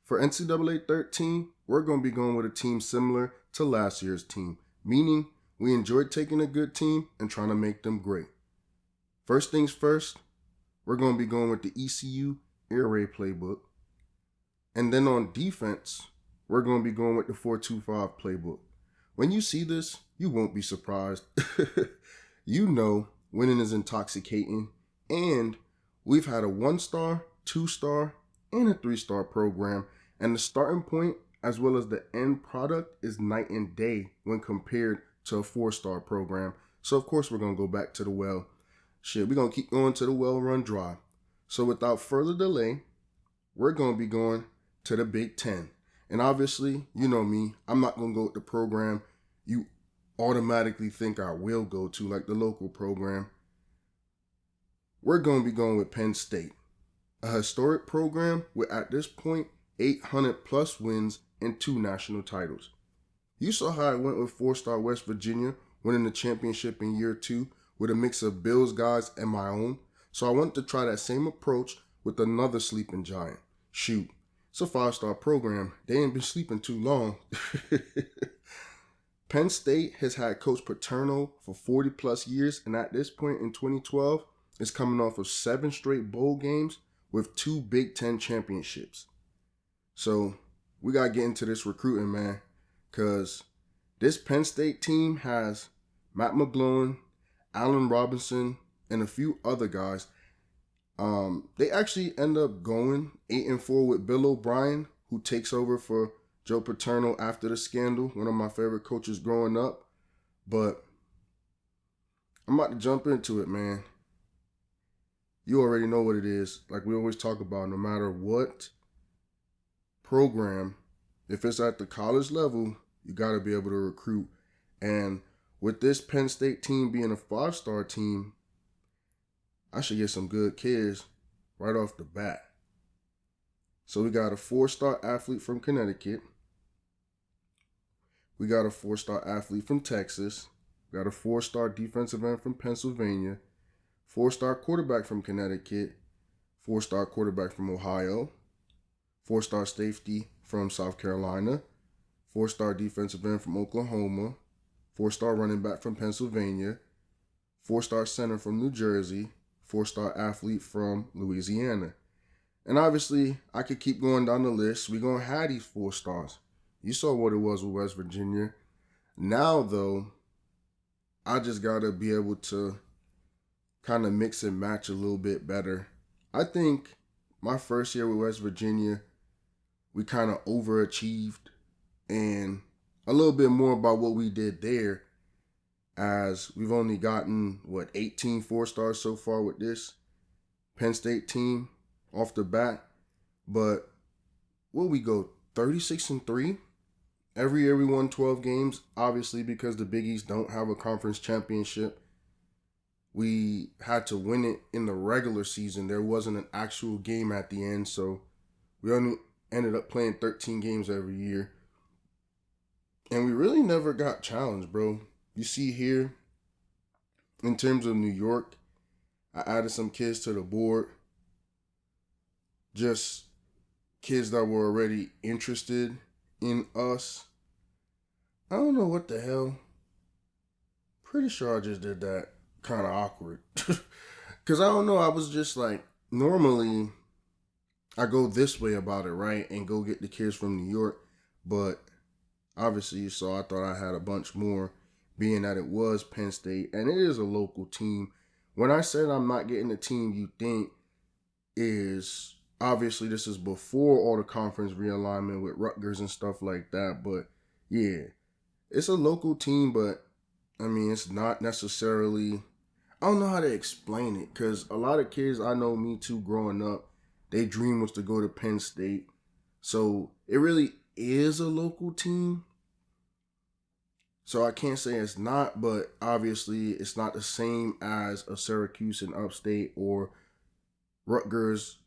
For NCAA 13, we're going to be going with a team similar to last year's team, meaning we enjoyed taking a good team and trying to make them great. First things first, we're going to be going with the ECU Air Raid playbook. And then on defense, we're going to be going with the 4-2-5 playbook. When you see this, you won't be surprised. You know winning is intoxicating, and we've had a 1-star, 2-star, and a 3-star program, and the starting point as well as the end product is night and day when compared to a 4-star program. So of course we're going to go back to the well. We're going to keep going to the well run dry. So without further delay, we're going to be going to the Big Ten. And obviously, you know me, I'm not going to go with the program you automatically think I will go to, like the local program. We're going to be going with Penn State, a historic program with, at this point, 800 plus wins and 2 national titles. You saw how I went with 4-star West Virginia, winning the championship in year 2 with a mix of Bills guys and my own. So I wanted to try that same approach with another sleeping giant. Shoot, it's a 5-star program. They ain't been sleeping too long. Penn State has had Coach Paterno for 40 plus years, and at this point in 2012, is coming off of 7 straight bowl games with 2 Big Ten championships. So we got to get into this recruiting, man, because this Penn State team has Matt McGloin, Allen Robinson, and a few other guys. They actually end up going 8-4 with Bill O'Brien, who takes over for Joe Paterno after the scandal, one of my favorite coaches growing up. But I'm about to jump into it, man. You already know what it is. Like we always talk about, no matter what program, if it's at the college level, you got to be able to recruit. And with this Penn State team being a 5-star team, I should get some good kids right off the bat. So we got a 4-star athlete from Connecticut. We got a 4-star athlete from Texas. We got a 4-star defensive end from Pennsylvania. 4-star quarterback from Connecticut. 4-star quarterback from Ohio. 4-star safety from South Carolina. 4-star defensive end from Oklahoma. 4-star running back from Pennsylvania. 4-star center from New Jersey. 4-star athlete from Louisiana. And obviously, I could keep going down the list. We're going to have these 4 stars. You saw what it was with West Virginia. Now, though, I just got to be able to kind of mix and match a little bit better. I think my first year with West Virginia, we kind of overachieved, and a little bit more about what we did there, as we've only gotten, 18 4-stars so far with this Penn State team off the bat. But will we go 36-3? Every year we won 12 games, obviously because the Big East don't have a conference championship. We had to win it in the regular season. There wasn't an actual game at the end, so we only ended up playing 13 games every year. And we really never got challenged, bro. You see here, in terms of New York, I added some kids to the board. Just kids that were already interested in us. I don't know what the hell. Pretty sure I just did that kind of awkward. Because I don't know, I was just like, normally I go this way about it, right? And go get the kids from New York. But obviously you saw I thought I had a bunch more, being that it was Penn State. And it is a local team. When I said I'm not getting the team you think is, obviously this is before all the conference realignment with Rutgers and stuff like that. But yeah, it's a local team, but I mean, it's not necessarily, I don't know how to explain it, because a lot of kids, I know me too, growing up, their dream was to go to Penn State. So it really is a local team. So I can't say it's not, but obviously it's not the same as a Syracuse in upstate or Rutgers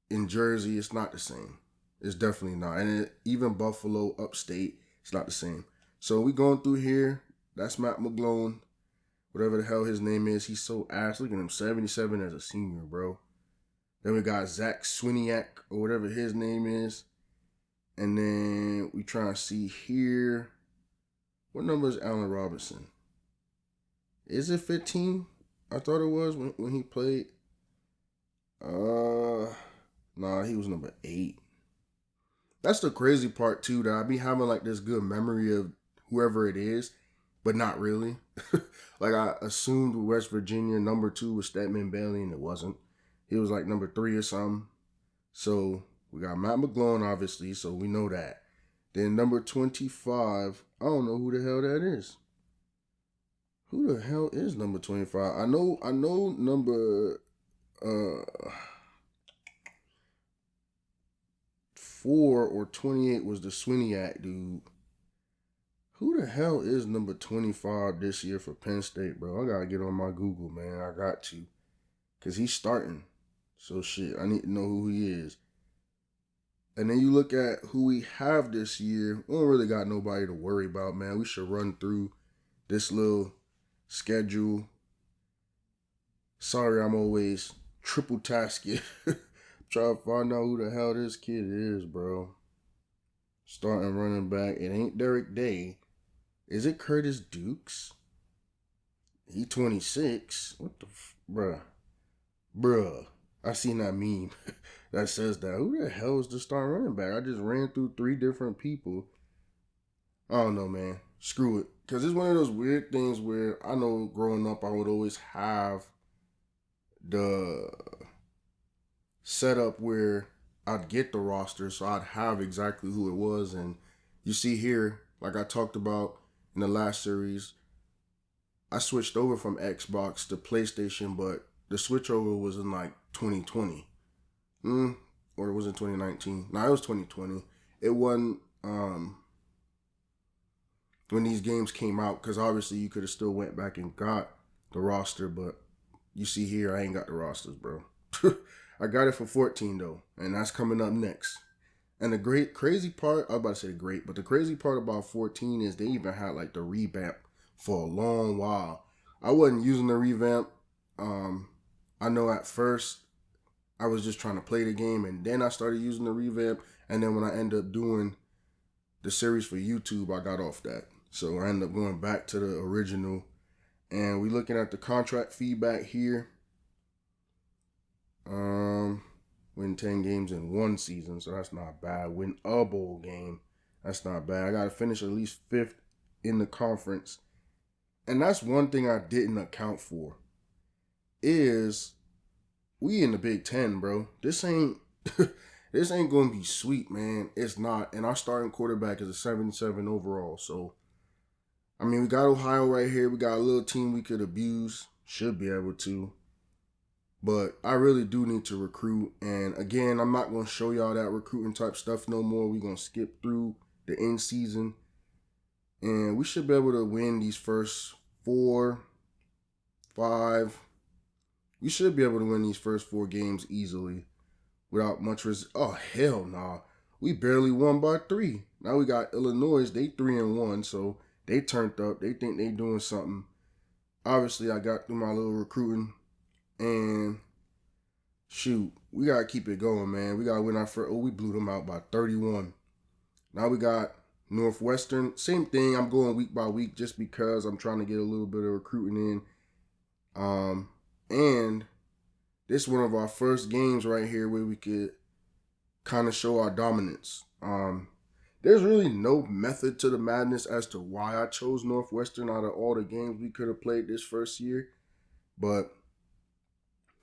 in Jersey. It's not the same. It's definitely not. And even Buffalo upstate, it's not the same. So we going through here. That's Matt McGloin, whatever the hell his name is. He's so ass. Look at him, 77 as a senior, bro. Then we got Zach Swiniak, or whatever his name is. And then we try and see here. What number is Allen Robinson? Is it 15? I thought it was when he played. Nah, he was number 8. That's the crazy part too, that I be having like this good memory of whoever it is, but not really. Like I assumed West Virginia number 2 was Stedman Bailey, and it wasn't. He was like number 3 or something. So we got Matt McGlone, obviously, so we know that. Then number 25, I don't know who the hell that is. Who the hell is number 25? I know number 4 or 28 was the Swiniak dude. Who the hell is number 25 this year for Penn State, bro? I gotta get on my Google, man. I got to. Because he's starting. So shit, I need to know who he is. And then you look at who we have this year. We don't really got nobody to worry about, man. We should run through this little schedule. Sorry, I'm always triple tasking. Trying to find out who the hell this kid is, bro. Starting running back. It ain't Derek Day. Is it Curtis Dukes? He 26. What the bruh. I seen that meme that says that. Who the hell is the star running back? I just ran through 3 different people. I don't know, man. Screw it. Because it's one of those weird things where I know growing up I would always have the setup where I'd get the roster, so I'd have exactly who it was. And you see here, like I talked about in the last series, I switched over from Xbox to PlayStation, but the switchover was in like 2020. Or it was in 2019. No, it was 2020. It wasn't when these games came out, because obviously you could have still went back and got the roster, but you see here, I ain't got the rosters, bro. I got it for 14 though, and that's coming up next. And the crazy part, I was about to say great, but the crazy part about 14 is they even had like the revamp for a long while. I wasn't using the revamp. I know at first I was just trying to play the game, and then I started using the revamp, and then when I ended up doing the series for YouTube, I got off that. So I ended up going back to the original, and we looking at the contract feedback here. Win 10 games in 1 season, so that's not bad. Win a bowl game, that's not bad. I got to finish at least 5th in the conference. And that's one thing I didn't account for, is we in the Big Ten, bro. This ain't this ain't gonna be sweet, man. It's not. And our starting quarterback is a 77 overall. So, I mean, we got Ohio right here. We got a little team we could abuse. Should be able to. But I really do need to recruit. And again, I'm not going to show y'all that recruiting type stuff no more. We're going to skip through the end season. And we should be able to win these first 4, 5. We should be able to win these first 4 games easily without much risk. Oh, hell nah. We barely won by 3. Now we got Illinois. They 3-1, so they turned up. They think they doing something. Obviously, I got through my little recruiting. And shoot, we got to keep it going, man. We got to win our first. Oh, we blew them out by 31. Now we got Northwestern. Same thing. I'm going week by week just because I'm trying to get a little bit of recruiting in. And this is one of our first games right here where we could kind of show our dominance. There's really no method to the madness as to why I chose Northwestern out of all the games we could have played this first year. But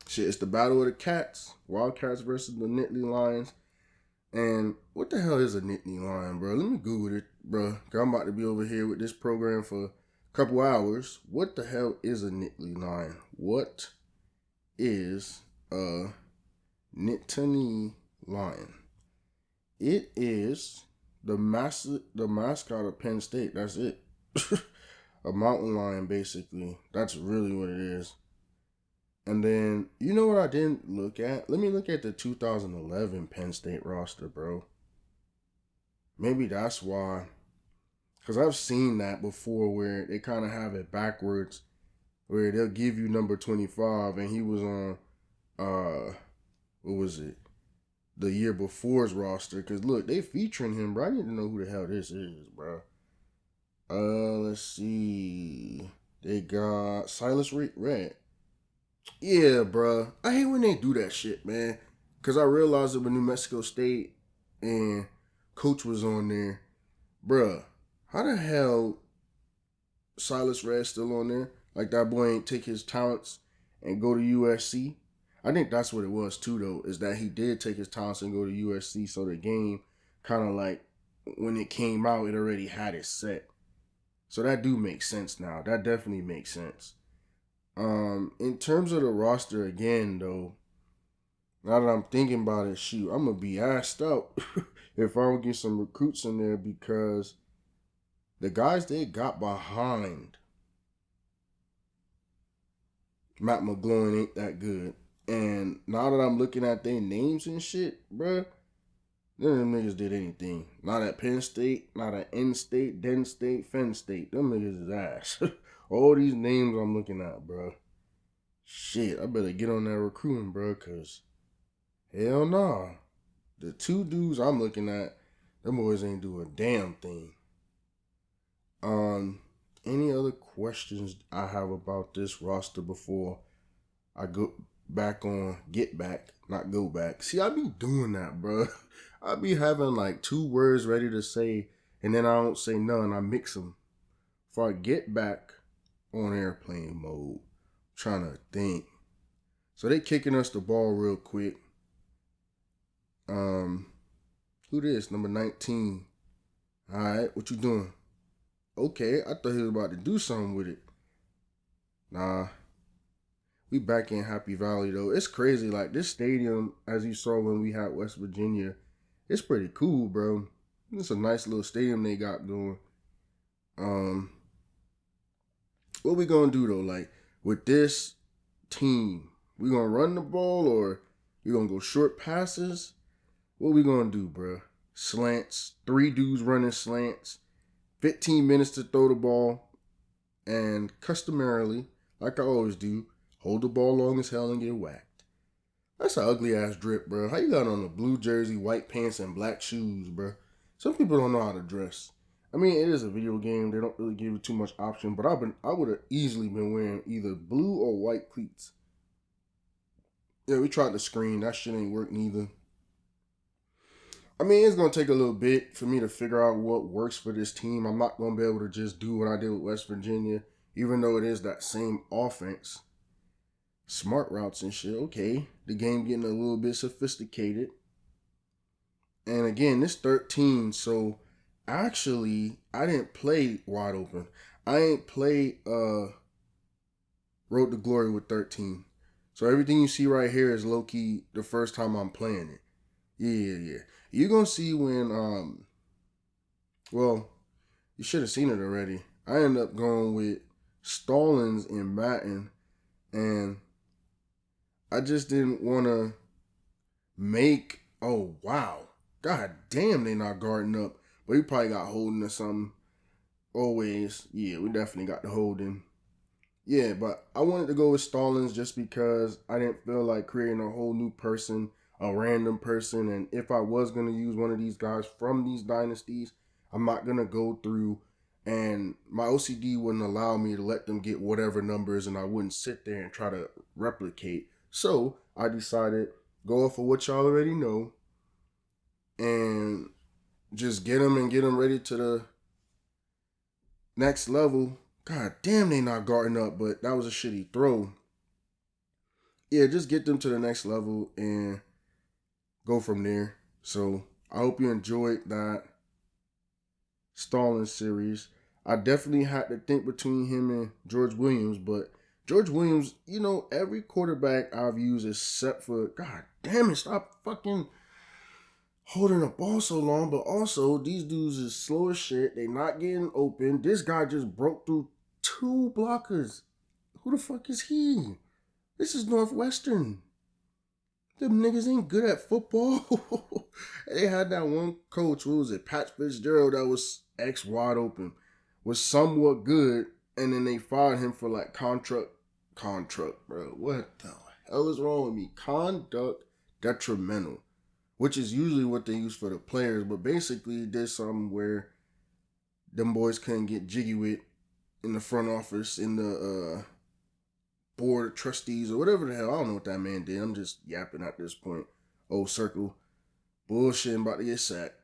shit, it's the battle of the cats. Wildcats versus the Nittany Lions. And what the hell is a Nittany Lion, bro? Let me Google it, bro. Cause I'm about to be over here with this program for a couple hours. What the hell is a Nittany Lion? What is a Nittany Lion? It is the mascot of Penn State. That's it. A mountain lion, basically. That's really what it is. And then, you know what I didn't look at? Let me look at the 2011 Penn State roster, bro. Maybe that's why. Because I've seen that before where they kind of have it backwards. Where they'll give you number 25 and he was on, what was it? the year before's roster. Because, look, they featuring him, bro. I need to know who the hell this is, bro. Let's see. They got Silas Red. Yeah, bro. I hate when they do that shit, man. Because I realized it when New Mexico State and Coach was on there. Bruh, how the hell Silas Red still on there? Like, that boy ain't take his talents and go to USC. I think that's what it was, too, though, is that he did take his talents and go to USC. So the game kind of like, when it came out, it already had it set. So that do make sense now. That definitely makes sense. In terms of the roster again, though, now that I'm thinking about it, shoot, I'm gonna be asked out if I don't get some recruits in there, because the guys they got behind Matt McGloin ain't that good. And now that I'm looking at their names and shit, bruh, none of them niggas did anything. Not at Penn State, not at N-State, Den State, Penn State. Them niggas is ass. All these names I'm looking at, bruh. Shit, I better get on that recruiting, bruh, because hell nah. The two dudes I'm looking at, them boys ain't do a damn thing. Any other questions I have about this roster before I go back on get back, not go back? See, I be doing that, bro. I be having like 2 words ready to say, and then I don't say none. I mix them. Before I get back on airplane mode, trying to think. So they kicking us the ball real quick. Who this? Number 19. All right, what you doing? Okay, I thought he was about to do something with it. Nah. We back in Happy Valley, though. It's crazy. Like, this stadium, as you saw when we had West Virginia, it's pretty cool, bro. It's a nice little stadium they got going. What we gonna do, though? Like, with this team, we gonna run the ball, or we gonna go short passes? What we gonna do, bro? Slants. 3 dudes running slants. 15 minutes to throw the ball, and customarily, like I always do, hold the ball long as hell and get whacked. That's an ugly ass drip, bro. How you got on a blue jersey, white pants, and black shoes, bro? Some people don't know how to dress. I mean, it is a video game. They don't really give you too much option, but I would have easily been wearing either blue or white cleats. Yeah, we tried the screen. That shit ain't work neither. I mean, it's going to take a little bit for me to figure out what works for this team. I'm not going to be able to just do what I did with West Virginia, even though it is that same offense. Smart routes and shit. Okay, the game getting a little bit sophisticated. And again, this 13, so actually, I didn't play wide open. I ain't play Road to Glory with 13. So everything you see right here is low-key the first time I'm playing it. Yeah. You're going to see when, well, you should have seen it already. I ended up going with Stallings and Matten, and I just didn't want to make, oh, wow. God damn, they not guarding up. But he probably got holding or something. Always. Yeah, we definitely got the holding. Yeah, but I wanted to go with Stallings just because I didn't feel like creating a whole new person, a random person. And if I was going to use one of these guys from these dynasties, I'm not going to go through, and my OCD wouldn't allow me to let them get whatever numbers, and I wouldn't sit there and try to replicate. So I decided, go off of what y'all already know and just get them ready to the next level. God damn, they not guarding up, but that was a shitty throw. Yeah, just get them to the next level and go from there. So I hope you enjoyed that Stallings series. I definitely had to think between him and George Williams, but George Williams, you know, every quarterback I've used except for, God damn it, stop fucking holding the ball so long. But also, these dudes is slow as shit. They not getting open. This guy just broke through 2 blockers. Who the fuck is he? This is Northwestern. Them niggas ain't good at football. They had that one coach, what was it, Pat Fitzgerald, that was wide open, was somewhat good, and then they fired him for like contract, bro. What the hell is wrong with me? Conduct detrimental. which is usually what they use for the players. But basically, he did something where them boys couldn't get jiggy with in the front office, in the board of trustees, or whatever the hell. I don't know what that man did. I'm just yapping at this point. Old Circle. Bullshit, about to get sacked.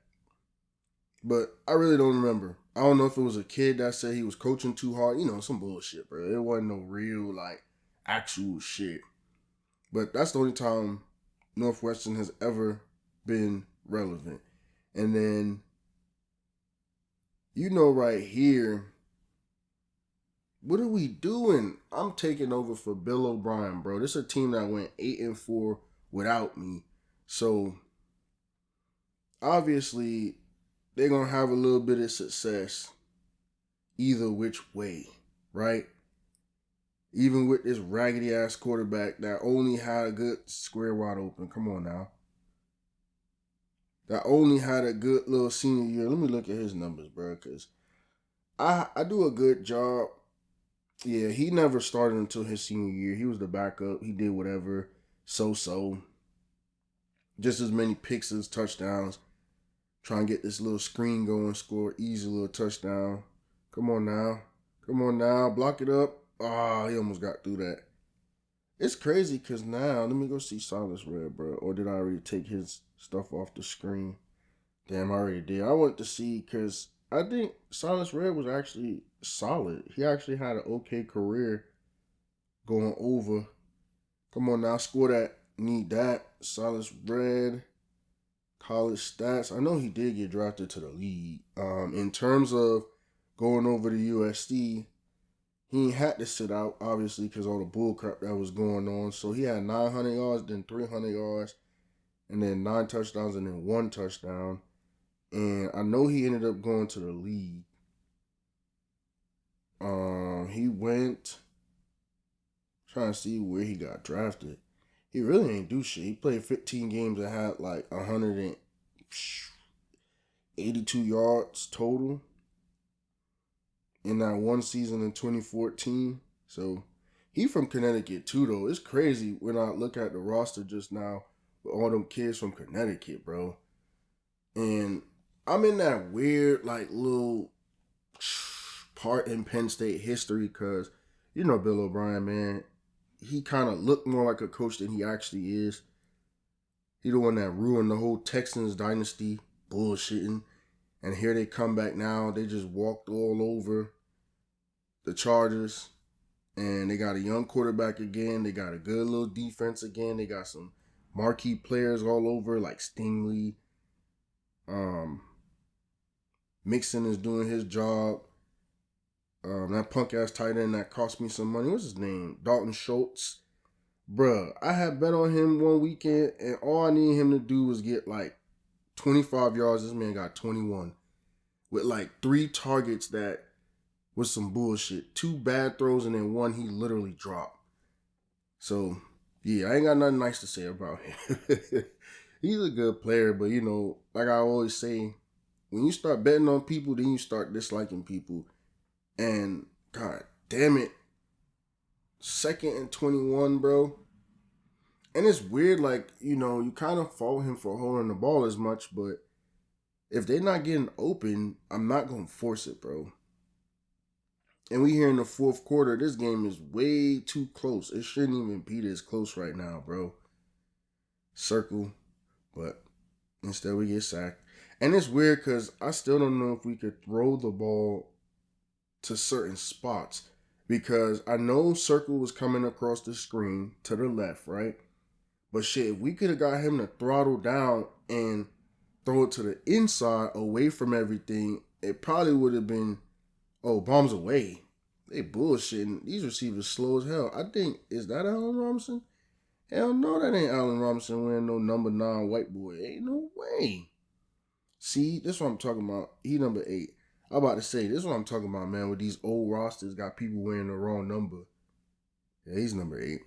But I really don't remember. I don't know if it was a kid that said he was coaching too hard. You know, some bullshit, bro. It wasn't no real, like, actual shit. But that's the only time Northwestern has ever been relevant. And then, you know, right here, what are we doing? I'm taking over for Bill O'Brien, bro. This is a team that went 8-4 without me. So, obviously, they're going to have a little bit of success either which way, right? Even with this raggedy-ass quarterback that only had a good square wide open. Come on now. That only had a good little senior year. Let me look at his numbers, bro, because I do a good job. Yeah, he never started until his senior year. He was the backup. He did whatever. So-so. Just as many picks as touchdowns. Try and get this little screen going, score easy little touchdown. Come on now. Come on now. Block it up. Ah, he almost got through that. It's crazy because now, let me go see Silas Red, bro. Or did I already take his stuff off the screen? Damn, I already did. I wanted to see because I think Silas Red was actually solid. He actually had an okay career going over. Come on now, score that. Need that. Silas Red. College stats. I know he did get drafted to the league. In terms of going over to USC, he had to sit out, obviously, because all the bull crap that was going on. So he had 900 yards, then 300 yards, and then 9 touchdowns, and then 1 touchdown. And I know he ended up going to the league. He went, trying to see where he got drafted. He really ain't do shit. He played 15 games and had like 182 yards total in that one season in 2014. So he from Connecticut too, though. It's crazy when I look at the roster just now with all them kids from Connecticut, bro. And I'm in that weird, like, little part in Penn State history because, you know, Bill O'Brien, man, he kind of looked more like a coach than he actually is. He the one that ruined the whole Texans dynasty, bullshitting. And here they come back now. They just walked all over the Chargers. And they got a young quarterback again. They got a good little defense again. They got some marquee players all over, like Stingley. Mixon is doing his job. That punk-ass tight end that cost me some money. What's his name? Dalton Schultz. Bruh, I had bet on him one weekend, and all I needed him to do was get like 25 yards. This man got 21. With like 3 targets that was some bullshit. 2 bad throws, and then 1 he literally dropped. So, yeah, I ain't got nothing nice to say about him. He's a good player, but, you know, like I always say, when you start betting on people, then you start disliking people. And, god damn it, 2nd and 21, bro. And it's weird, like, you know, you kind of fault him for holding the ball as much, but if they're not getting open, I'm not going to force it, bro. And we here in the 4th quarter, this game is way too close. It shouldn't even be this close right now, bro. Circle, but instead we get sacked. And it's weird because I still don't know if we could throw the ball to certain spots because I know Circle was coming across the screen to the left, right? But shit, if we could have got him to throttle down and throw it to the inside away from everything, it probably would have been, oh, bombs away. They bullshitting. These receivers slow as hell. I think, is that Allen Robinson? Hell no, that ain't Allen Robinson wearing no number 9 white boy. Ain't no way. See, this is what I'm talking about. He number 8. I'm about to say, this is what I'm talking about, man, with these old rosters got people wearing the wrong number. Yeah, he's number 8.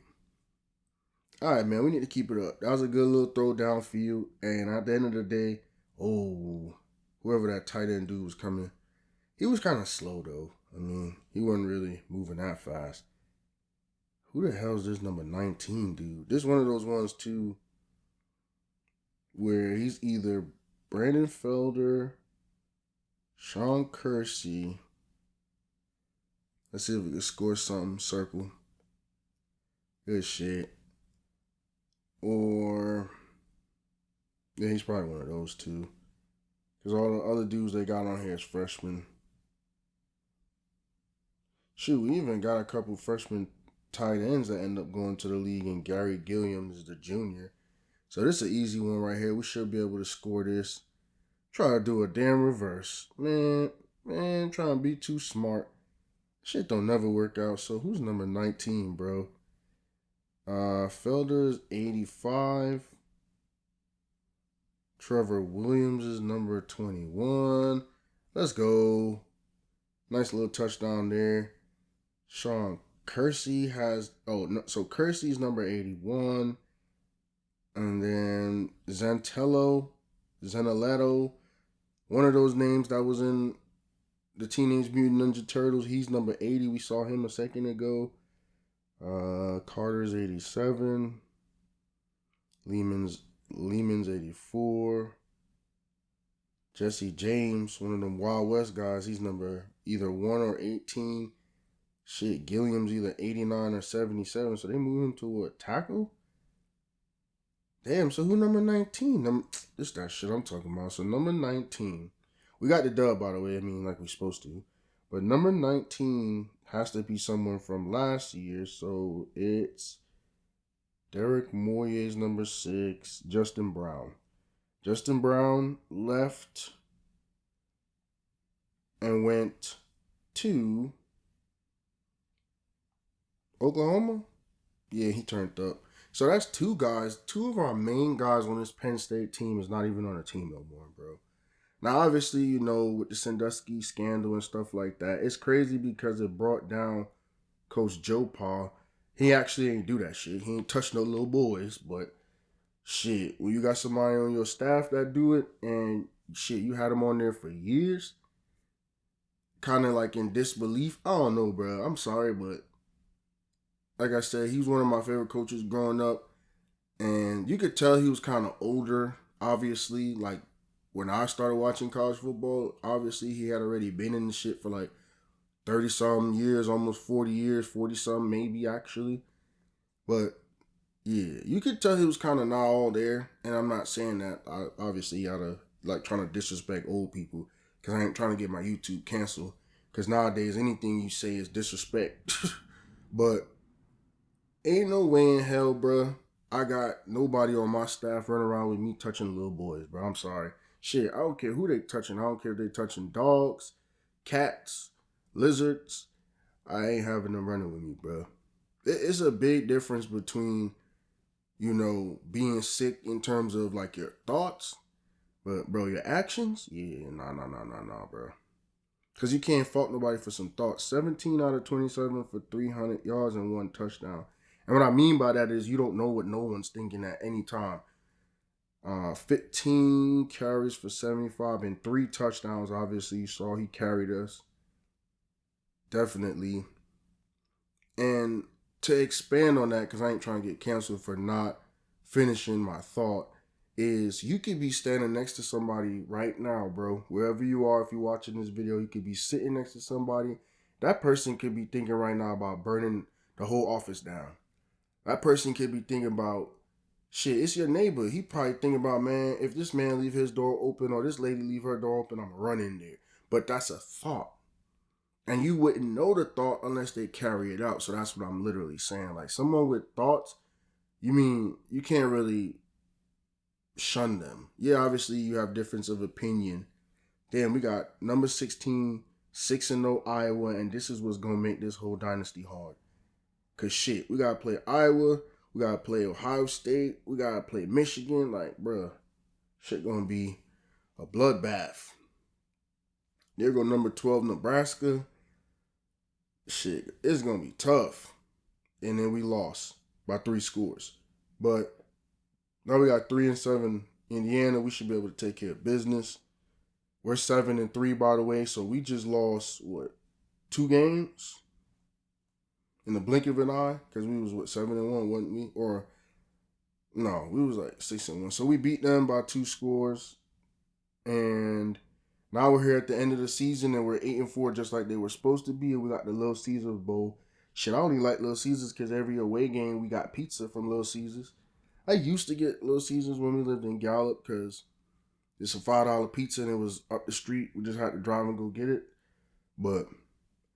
All right, man, we need to keep it up. That was a good little throw downfield. And at the end of the day, whoever that tight end dude was coming, he was kind of slow, though. I mean, he wasn't really moving that fast. Who the hell is this number 19 dude? This one of those ones, too. where he's either Brandon Felder, Sean Kersey. Let's see if we can score something. Circle. Good shit. Or, yeah, he's probably one of those two. Because all the other dudes they got on here is freshmen. Shoot, we even got a couple freshman tight ends that end up going to the league, and Gary Gilliam is the junior. So this is an easy one right here. We should be able to score this. Try to do a damn reverse. Man, trying to be too smart. Shit don't never work out. So who's number 19, bro? Felder's 85. Trevor Williams is number 21. Let's go. Nice little touchdown there. Sean Kersey has, so Kersey's number 81. And then Zaniletto, one of those names that was in the Teenage Mutant Ninja Turtles. He's number 80. We saw him a second ago. Carter's 87. Lehman's 84. Jesse James, one of them Wild West guys, he's number either 1 or 18. Shit, Gilliam's either 89 or 77. So they moved him to a tackle? Damn, so who number 19? This that shit I'm talking about. So number 19. We got the dub, by the way. I mean, like we're supposed to. But number 19 has to be someone from last year. So it's Derek Moyer's number 6, Justin Brown. Justin Brown left and went to Oklahoma. Yeah, he turned up. So that's two guys. Two of our main guys on this Penn State team is not even on the team no more, bro. Now, obviously, you know, with the Sandusky scandal and stuff like that, it's crazy because it brought down Coach Joe Pa. He actually ain't do that shit. He ain't touch no little boys, but shit, when you got somebody on your staff that do it, and shit, you had them on there for years, kind of like in disbelief. I don't know, bro. I'm sorry, but like I said, he was one of my favorite coaches growing up, and you could tell he was kind of older, obviously. Like, when I started watching college football, obviously he had already been in the shit for like 30-something years, almost 40 years, 40-something maybe, actually. But yeah, you could tell he was kind of not all there, and I'm not saying that. Obviously, you gotta, like, trying to disrespect old people, because I ain't trying to get my YouTube canceled, because nowadays anything you say is disrespect. But ain't no way in hell, bro, I got nobody on my staff running around with me touching little boys, bro. I'm sorry. Shit, I don't care who they touching. I don't care if they touching dogs, cats, lizards. I ain't having them running with me, bro. It's a big difference between, you know, being sick in terms of like your thoughts, but bro, your actions, yeah, nah, bro. Because you can't fault nobody for some thoughts. 17 out of 27 for 300 yards and 1 touchdown. And what I mean by that is you don't know what no one's thinking at any time. 15 carries for 75 and 3 touchdowns. Obviously, you saw he carried us. Definitely. And to expand on that, because I ain't trying to get canceled for not finishing my thought, is you could be standing next to somebody right now, bro. Wherever you are, if you're watching this video, you could be sitting next to somebody. That person could be thinking right now about burning the whole office down. That person could be thinking about, shit, it's your neighbor. He probably thinking about, man, if this man leave his door open or this lady leave her door open, I'm going to run in there. But that's a thought. And you wouldn't know the thought unless they carry it out. So that's what I'm literally saying. Like, someone with thoughts, you mean you can't really shun them. Yeah, obviously you have difference of opinion. Damn, we got number 16, 6-0 Iowa, and this is what's going to make this whole dynasty hard. Because shit, we got to play Iowa, we got to play Ohio State, we got to play Michigan. Like, bruh, shit going to be a bloodbath. There go number 12, Nebraska. Shit, it's going to be tough. And then we lost by 3 scores. But now we got 3-7 Indiana. We should be able to take care of business. We're 7-3, by the way. So we just lost, 2 games? In the blink of an eye? Because we was, 7-1, wasn't we? Or No, we was like 6-1. So we beat them by 2 scores, and now we're here at the end of the season, and we're 8-4, just like they were supposed to be. And we got the Little Caesars Bowl. Shit, I only like Little Caesars because every away game we got pizza from Little Caesars. I used to get Little Caesars when we lived in Gallup because it's a $5 pizza and it was up the street. We just had to drive and go get it. But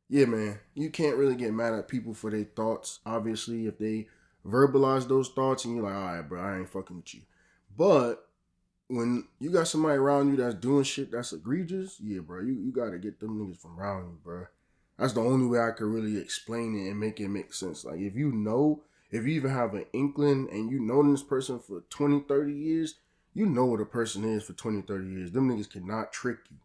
yeah, man, you can't really get mad at people for their thoughts. Obviously, if they verbalize those thoughts and you're like, all right, bro, I ain't fucking with you. But when you got somebody around you that's doing shit that's egregious, yeah, bro, you got to get them niggas from around you, bro. That's the only way I could really explain it and make it make sense. Like, if you even have an inkling and you know this person for 20, 30 years, you know what a person is for 20, 30 years. Them niggas cannot trick you.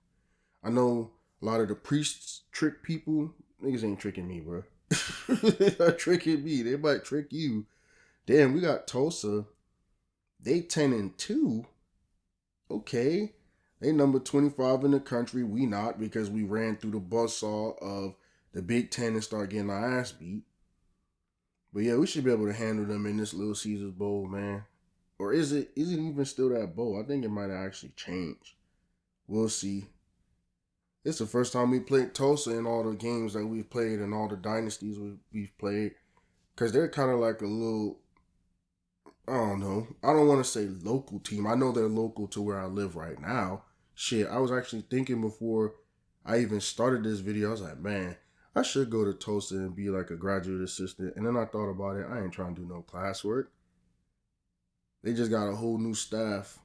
I know a lot of the priests trick people. Niggas ain't tricking me, bro. They're not tricking me. They might trick you. Damn, we got Tulsa. They 10-2. Okay. They number 25 in the country. We not, because we ran through the buzzsaw of the Big Ten and start getting our ass beat. But yeah, we should be able to handle them in this Little Caesars Bowl, man. Or is it even still that bowl? I think it might have actually changed. We'll see. It's the first time we played Tulsa in all the games that we've played and all the dynasties we've played. Because they're kind of like a little, I don't know. I don't want to say local team. I know they're local to where I live right now. Shit, I was actually thinking before I even started this video, I was like, man, I should go to Tulsa and be like a graduate assistant. And then I thought about it. I ain't trying to do no classwork. They just got a whole new staff.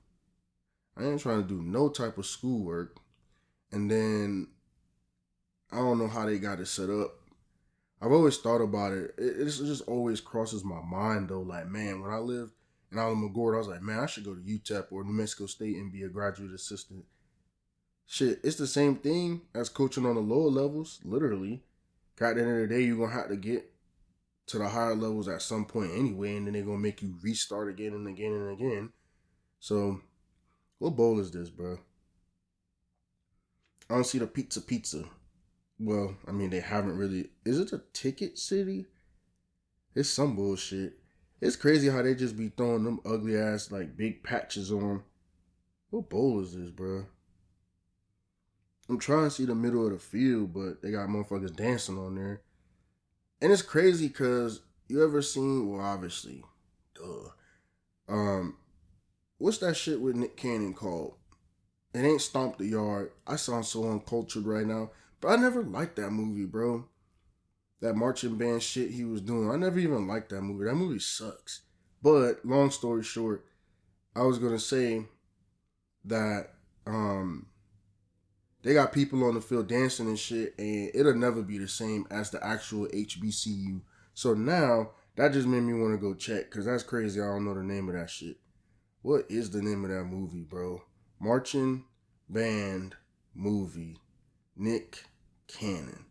I ain't trying to do no type of schoolwork. And then I don't know how they got it set up. I've always thought about it. It just always crosses my mind though. Like, man, when I lived in Alamogordo, I was like, man, I should go to UTEP or New Mexico State and be a graduate assistant. Shit, it's the same thing as coaching on the lower levels, literally. At the end of the day, you're going to have to get to the higher levels at some point anyway, and then they're going to make you restart again and again and again. So, what bowl is this, bro? I don't see the pizza. Well, I mean, they haven't really. Is it a ticket city? It's some bullshit. It's crazy how they just be throwing them ugly ass, like, big patches on. What bowl is this, bro? I'm trying to see the middle of the field, but they got motherfuckers dancing on there. And it's crazy because you ever seen, well, obviously, what's that shit with Nick Cannon called? It ain't Stomp the Yard. I sound so uncultured right now, but I never liked that movie, bro. That marching band shit he was doing. I never even liked that movie. That movie sucks. But long story short, I was gonna say that they got people on the field dancing and shit, and it'll never be the same as the actual HBCU. So now that just made me want to go check, because that's crazy. I don't know the name of that shit. What is the name of that movie, bro? Marching Band Movie. Nick Cannon.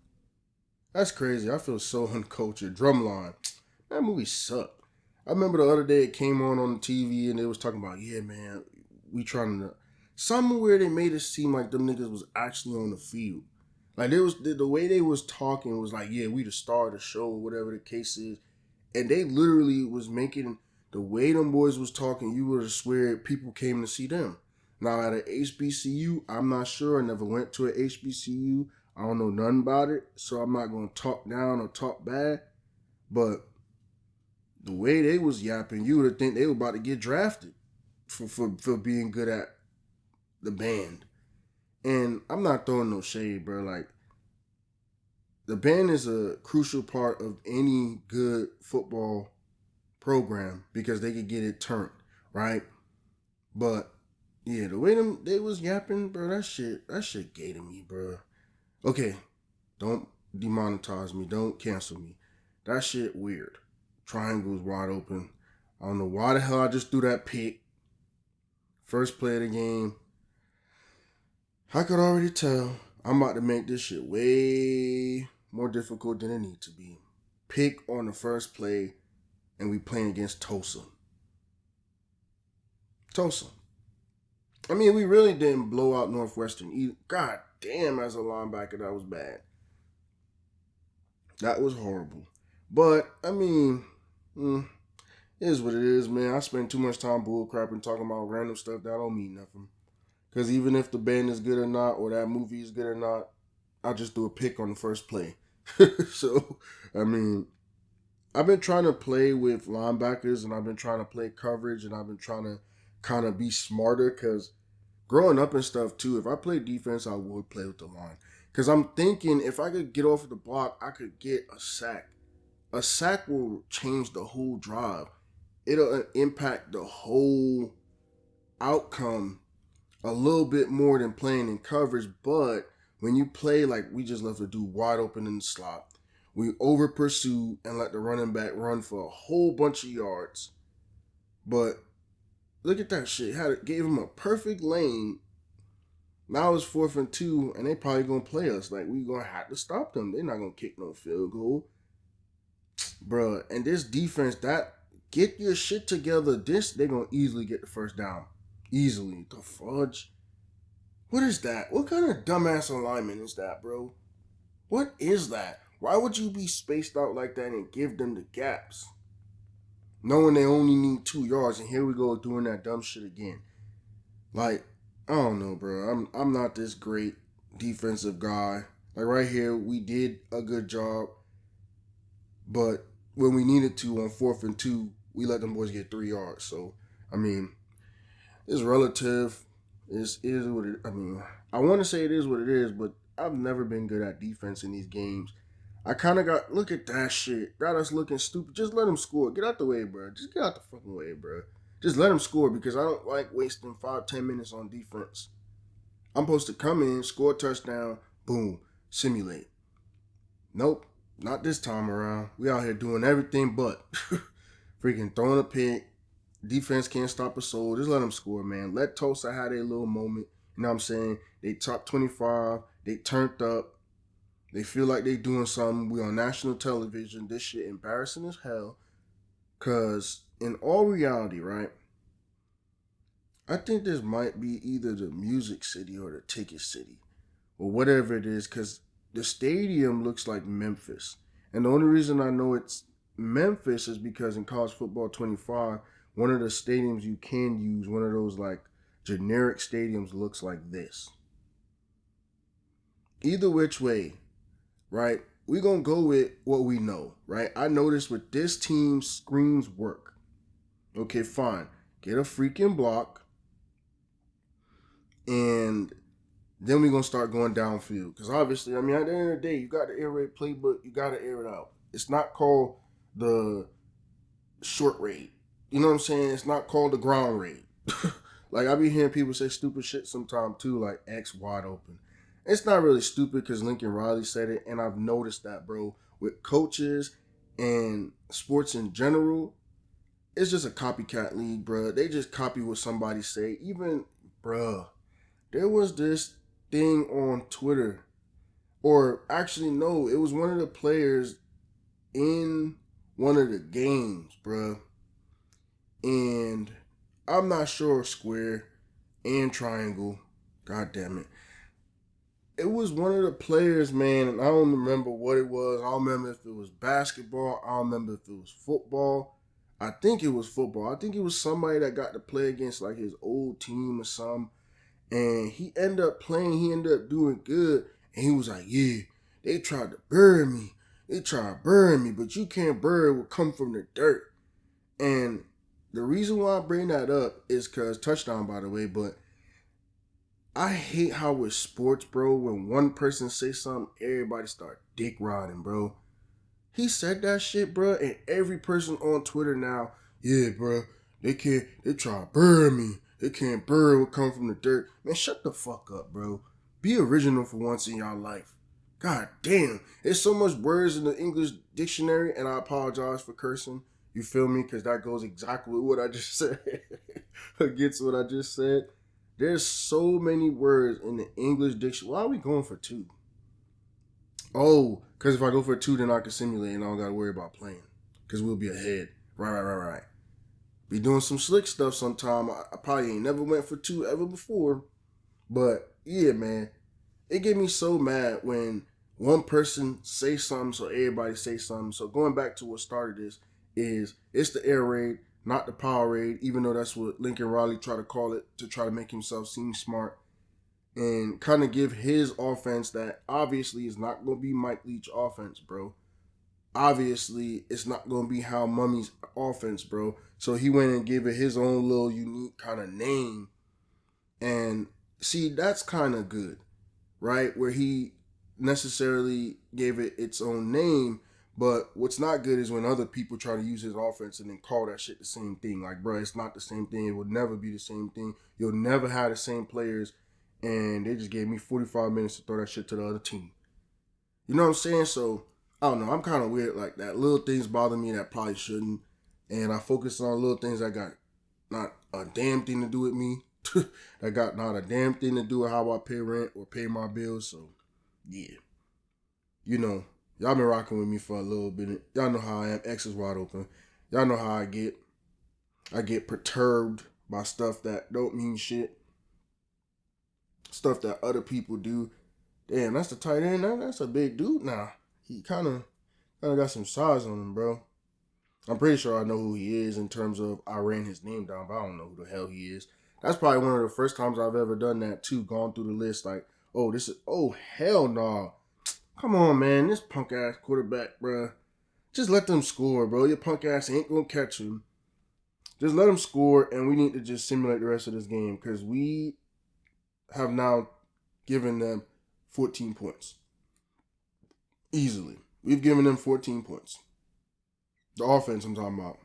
That's crazy. I feel so uncultured. Drumline. That movie sucked. I remember the other day it came on the TV and they was talking about, yeah, man, we trying to... Somewhere they made it seem like them niggas was actually on the field. Like, there was the way they was talking was like, yeah, we the star of the show, whatever the case is. And they literally was making... The way them boys was talking, you would have swear people came to see them. Now, at an HBCU, I'm not sure. I never went to an HBCU. I don't know nothing about it, so I'm not going to talk down or talk bad. But the way they was yapping, you would think they were about to get drafted for being good at the band. And I'm not throwing no shade, bro. Like, the band is a crucial part of any good football program because they could get it turned, right? But yeah, the way they was yapping, bro, that shit gay to me, bro. Okay, don't demonetize me, don't cancel me. That shit weird. Triangle's wide open. I don't know why the hell I just threw that pick. First play of the game. I could already tell I'm about to make this shit way more difficult than it needs to be. Pick on the first play, and we playing against Tulsa. I mean, we really didn't blow out Northwestern either. God damn, as a linebacker, that was bad. That was horrible. But, I mean, It is what it is, man. I spend too much time bullcrapping talking about random stuff that don't mean nothing. Because even if the band is good or not, or that movie is good or not, I just do a pick on the first play. So, I mean, I've been trying to play with linebackers and I've been trying to play coverage and I've been trying to kind of be smarter because growing up and stuff too, if I play defense, I would play with the line. Because I'm thinking if I could get off of the block, I could get a sack. A sack will change the whole drive. It'll impact the whole outcome a little bit more than playing in coverage. But when you play like we just left a dude wide open in the slot, we over pursue and let the running back run for a whole bunch of yards. But look at that shit. Gave him a perfect lane. Now it's 4th and 2, and they probably gonna play us. Like we gonna have to stop them. They're not gonna kick no field goal, bruh. And this defense, that get your shit together. This they gonna easily get the first down, easily. The fudge. What is that? What kind of dumbass alignment is that, bro? What is that? Why would you be spaced out like that and give them the gaps? Knowing they only need 2 yards, and here we go doing that dumb shit again. Like, I don't know, bro. I'm not this great defensive guy. Like right here, we did a good job, but when we needed to on 4th and 2, we let them boys get 3 yards. So, I mean, it's relative. It is what it. I mean, I want to say it is what it is, but I've never been good at defense in these games. I kind of look at that shit. Got us looking stupid. Just let them score. Get out the way, bro. Just get out the fucking way, bro. Just let them score because I don't like wasting 5-10 minutes on defense. I'm supposed to come in, score a touchdown, boom, simulate. Nope, not this time around. We out here doing everything but freaking throwing a pick. Defense can't stop a soul. Just let them score, man. Let Tulsa have their little moment. You know what I'm saying? They top 25. They turned up. They feel like they doing something. We on national television. This shit embarrassing as hell. Because in all reality, right, I think this might be either the Music City or the Ticket City or whatever it is because the stadium looks like Memphis. And the only reason I know it's Memphis is because in college football 25, one of the stadiums you can use, one of those like generic stadiums looks like this. Either which way, right? We're going to go with what we know, right? I noticed with this team, screens work. Okay, fine. Get a freaking block. And then we're going to start going downfield. Because obviously, I mean, at the end of the day, you got the air raid playbook. You got to air it out. It's not called the short raid. You know what I'm saying? It's not called the ground raid. Like, I be hearing people say stupid shit sometimes, too, like X wide open. It's not really stupid because Lincoln Riley said it, and I've noticed that, bro. With coaches and sports in general, it's just a copycat league, bro. They just copy what somebody say. Even, bro, there was this thing on Twitter, or actually, no, it was one of the players in one of the games, bro. And I'm not sure square and triangle. God damn it. It was one of the players, man, and I don't remember what it was. I don't remember if it was basketball. I don't remember if it was football. I think it was football. I think it was somebody that got to play against like his old team or something. And he ended up playing. He ended up doing good. And he was like, yeah, they tried to bury me. They tried to bury me, but you can't bury what come from the dirt. And the reason why I bring that up is because, touchdown, by the way, but I hate how with sports, bro, when one person say something, everybody start dick riding, bro. He said that shit, bro, and every person on Twitter now, yeah, bro, they try to bury me. They can't bury what come from the dirt. Man, shut the fuck up, bro. Be original for once in your life. God damn. There's so much words in the English dictionary, and I apologize for cursing. You feel me? Because that goes exactly with what I just said. Against what I just said. There's so many words in the English dictionary. Why are we going for 2? Oh, because if I go for 2, then I can simulate and I don't got to worry about playing. Because we'll be ahead. Right. Be doing some slick stuff sometime. I probably ain't never went for 2 ever before. But, yeah, man. It get me so mad when one person say something so everybody say something. So going back to what started this is it's the air raid. not the Powerade, even though that's what Lincoln Riley tried to call it to try to make himself seem smart and kind of give his offense that obviously is not going to be Mike Leach offense, bro. Obviously, it's not going to be Hal Mummy's offense, bro. So he went and gave it his own little unique kind of name. And see, that's kind of good, right? Where he necessarily gave it its own name. But what's not good is when other people try to use his offense and then call that shit the same thing. Like, bro, it's not the same thing. It will never be the same thing. You'll never have the same players. And they just gave me 45 minutes to throw that shit to the other team. You know what I'm saying? So, I don't know. I'm kind of weird like that. Little things bother me that probably shouldn't. And I focus on little things that got not a damn thing to do with me. That got not a damn thing to do with how I pay rent or pay my bills. So, yeah. You know, y'all been rocking with me for a little bit. Y'all know how I am. X is wide open. Y'all know how I get. I get perturbed by stuff that don't mean shit. Stuff that other people do. Damn, that's the tight end. That's a big dude now. He kind of got some size on him, bro. I'm pretty sure I know who he is in terms of I ran his name down, but I don't know who the hell he is. That's probably one of the first times I've ever done that too, gone through the list like, oh, hell no. Come on, man, this punk ass quarterback, bro. Just let them score, bro. Your punk ass ain't gonna catch him. Just let them score, and we need to just simulate the rest of this game because we have now given them 14 points. Easily. We've given them 14 points. The offense I'm talking about.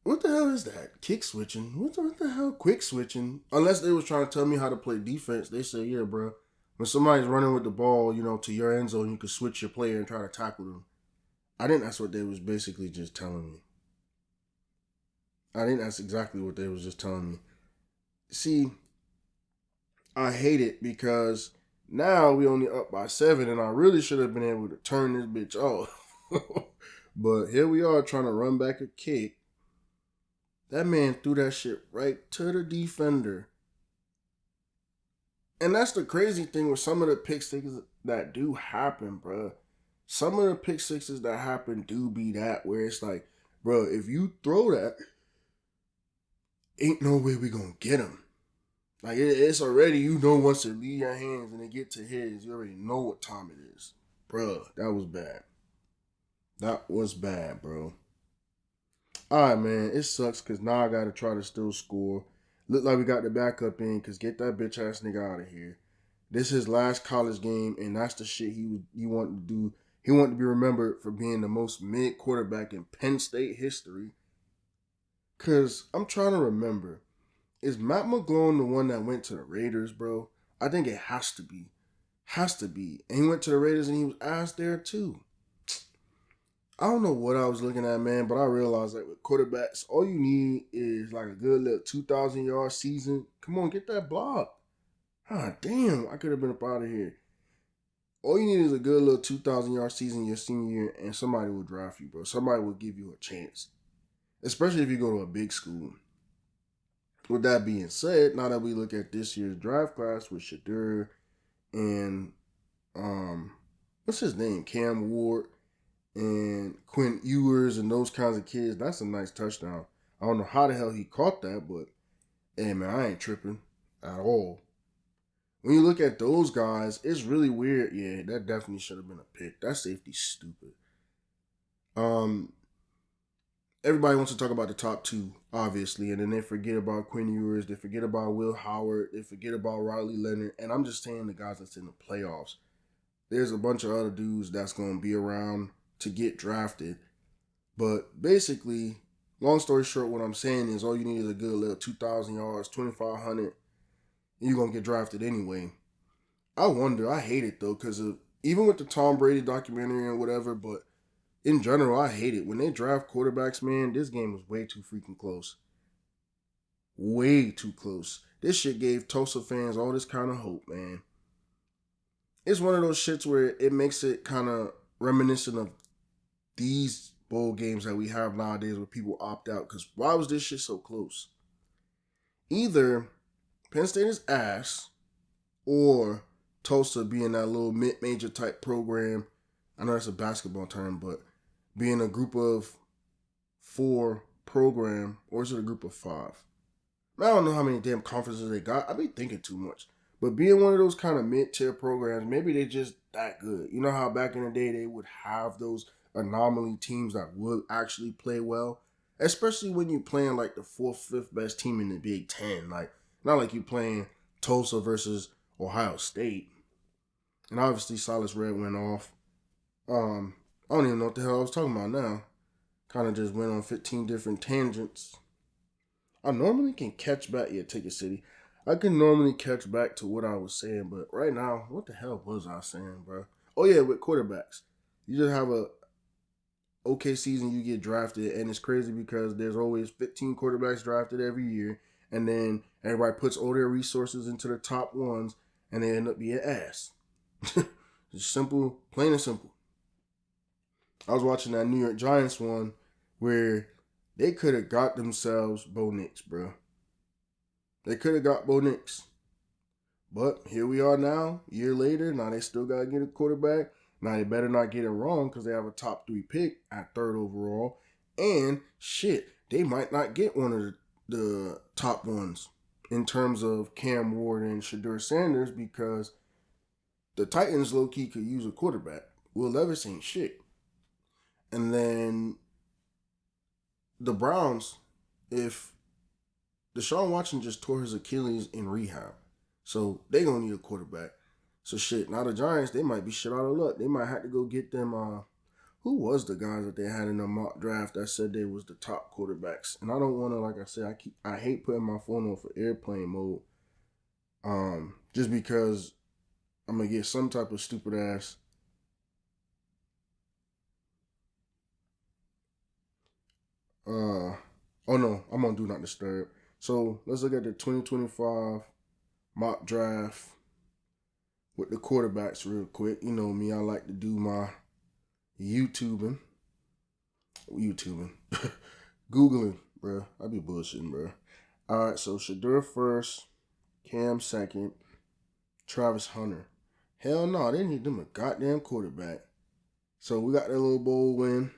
What the hell is that? Kick switching? What the hell? Quick switching? Unless they was trying to tell me how to play defense, they say, yeah, bro. When somebody's running with the ball, to your end zone, you can switch your player and try to tackle them. I think that's what they was basically just telling me. I think that's exactly what they was just telling me. See, I hate it because now we only up by 7, and I really should have been able to turn this bitch off. But here we are trying to run back a kick. That man threw that shit right to the defender. And that's the crazy thing with some of the pick sixes that do happen, bro. Some of the pick sixes that happen do be that where it's like, bro, if you throw that, ain't no way we gonna get him. Like, it's already, once it leave your hands and it get to his, you already know what time it is. Bro, that was bad. That was bad, bro. Alright, man, it sucks because now I got to try to still score. Look like we got the backup in because get that bitch ass nigga out of here. This is his last college game, and that's the shit he wanted to do. He wanted to be remembered for being the most mid quarterback in Penn State history. Because I'm trying to remember. Is Matt McGlone the one that went to the Raiders, bro? I think it has to be. Has to be. And he went to the Raiders and he was ass there too. I don't know what I was looking at, man, but I realized that with quarterbacks, all you need is like a good little 2,000-yard season. Come on, get that block. Ah, damn, I could have been up out of here. All you need is a good little 2,000-yard season your senior year, and somebody will draft you, bro. Somebody will give you a chance, especially if you go to a big school. With that being said, now that we look at this year's draft class with Shadur and what's his name? Cam Ward and Quinn Ewers and those kinds of kids, that's a nice touchdown. I don't know how the hell he caught that, but hey man, I ain't tripping at all. When you look at those guys, it's really weird. Yeah, that definitely should have been a pick. That safety's stupid. Everybody wants to talk about the top 2, obviously, and then they forget about Quinn Ewers, they forget about Will Howard, they forget about Riley Leonard, and I'm just saying the guys that's in the playoffs. There's a bunch of other dudes that's going to be around to get drafted. But basically, long story short, what I'm saying is all you need is a good little 2,000 yards, 2,500, and you're going to get drafted anyway. I hate it though, because even with the Tom Brady documentary and whatever, but in general, I hate it. When they draft quarterbacks, man, this game was way too freaking close. Way too close. This shit gave Tulsa fans all this kind of hope, man. It's one of those shits where it makes it kind of reminiscent of these bowl games that we have nowadays where people opt out. Because why was this shit so close? Either Penn State is ass or Tulsa being that little mid-major type program. I know that's a basketball term, but being a group of 4 program, or is it a group of 5? I don't know how many damn conferences they got. I be thinking too much. But being one of those kind of mid-tier programs, maybe they just that good. You know how back in the day they would have those anomaly teams that would actually play well? Especially when you playing like the 4th, 5th best team in the Big Ten. Like, not like you playing Tulsa versus Ohio State. And obviously Silas Red went off. I don't even know what the hell I was talking about now. Kind of just went on 15 different tangents. I normally can catch back. Yeah, Ticket City. I can normally catch back to what I was saying, but right now, what the hell was I saying, bro? Oh yeah, with quarterbacks, you just have a okay season, you get drafted, and it's crazy because there's always 15 quarterbacks drafted every year, and then everybody puts all their resources into the top ones, and they end up being ass. Just simple, plain and simple. I was watching that New York Giants one where they could have got themselves Bo Nix, bro. They could have got Bo Nix. But here we are now, a year later. Now they still got to get a quarterback. Now they better not get it wrong because they have a top 3 pick at 3rd overall. And shit, they might not get one of the top ones in terms of Cam Ward and Shedeur Sanders because the Titans low-key could use a quarterback. Will Levis ain't shit. And then the Browns, if Deshaun Watson just tore his Achilles in rehab, so they gonna need a quarterback. So shit, now the Giants, they might be shit out of luck. They might have to go get them, who was the guys that they had in the mock draft that said they was the top quarterbacks? And I don't want to, like I said, I hate putting my phone on for airplane mode, just because I'm gonna get some type of stupid ass. Oh no, I'm on Do Not Disturb. So let's look at the 2025 mock draft with the quarterbacks real quick. You know me, I like to do my YouTubing. Googling, bro. I be bullshitting, bro. All right, so Shedeur first, Cam second, Travis Hunter. Hell no, they need them a goddamn quarterback. So we got that little bowl win.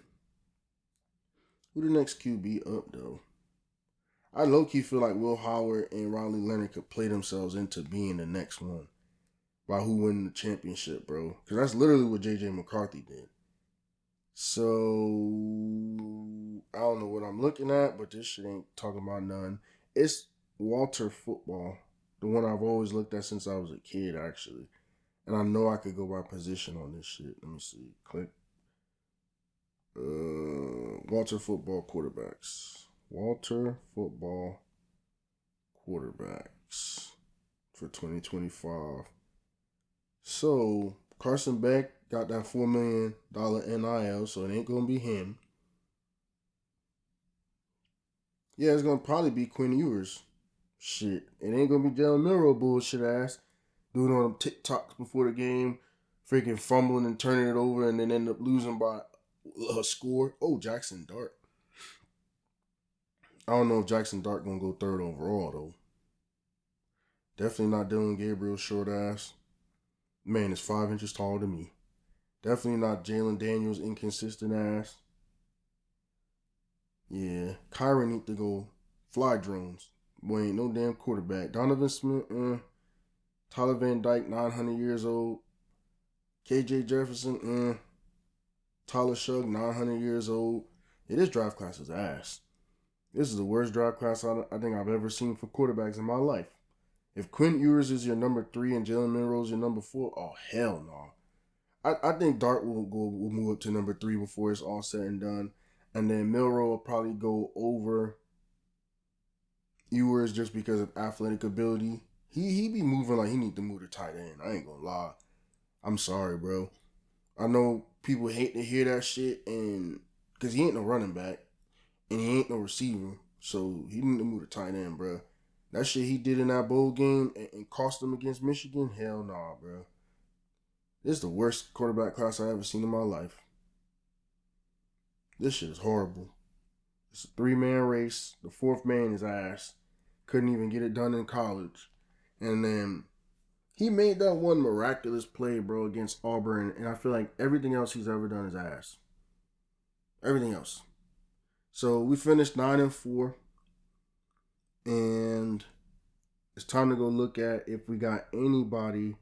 Who the next QB up, though? I low-key feel like Will Howard and Riley Leonard could play themselves into being the next one by who win the championship, bro. Because that's literally what J.J. McCarthy did. So, I don't know what I'm looking at, but this shit ain't talking about none. It's Walter Football, the one I've always looked at since I was a kid, actually. And I know I could go by position on this shit. Let me see. Click. Walter Football quarterbacks. Walter Football quarterbacks for 2025. So, Carson Beck got that $4 million NIL, so it ain't going to be him. Yeah, it's going to probably be Quinn Ewers. Shit. It ain't going to be Jalen Milroe bullshit ass. Doing all them TikToks before the game. Freaking fumbling and turning it over and then end up losing by a score. Oh, Jackson Dart. I don't know if Jackson Dart going to go 3rd overall, though. Definitely not Dylan Gabriel short ass. Man is 5 inches taller than me. Definitely not Jalen Daniels inconsistent ass. Yeah, Kyron need to go fly drones. Boy, ain't no damn quarterback. Donovan Smith, Tyler Van Dyke, 900 years old. KJ Jefferson, Tyler Shug, 900 years old. Yeah, this draft class is ass. This is the worst draft class I think I've ever seen for quarterbacks in my life. If Quinn Ewers is your number 3 and Jalen Milroe is your number 4, oh hell no. I think Dart will move up to number 3 before it's all said and done. And then Milroe will probably go over Ewers just because of athletic ability. He be moving like he need to move to tight end. I ain't gonna lie. I'm sorry, bro. I know people hate to hear that shit, and because he ain't no running back and he ain't no receiver, so he need to move to tight end, bro. That shit he did in that bowl game and cost them against Michigan, hell nah, bro. This is the worst quarterback class I ever seen in my life. This shit is horrible. It's a 3-man race. The 4th man is ass. Couldn't even get it done in college. And then he made that one miraculous play, bro, against Auburn. And I feel like everything else he's ever done is ass. Everything else. So we finished 9-4, and it's time to go look at if we got anybody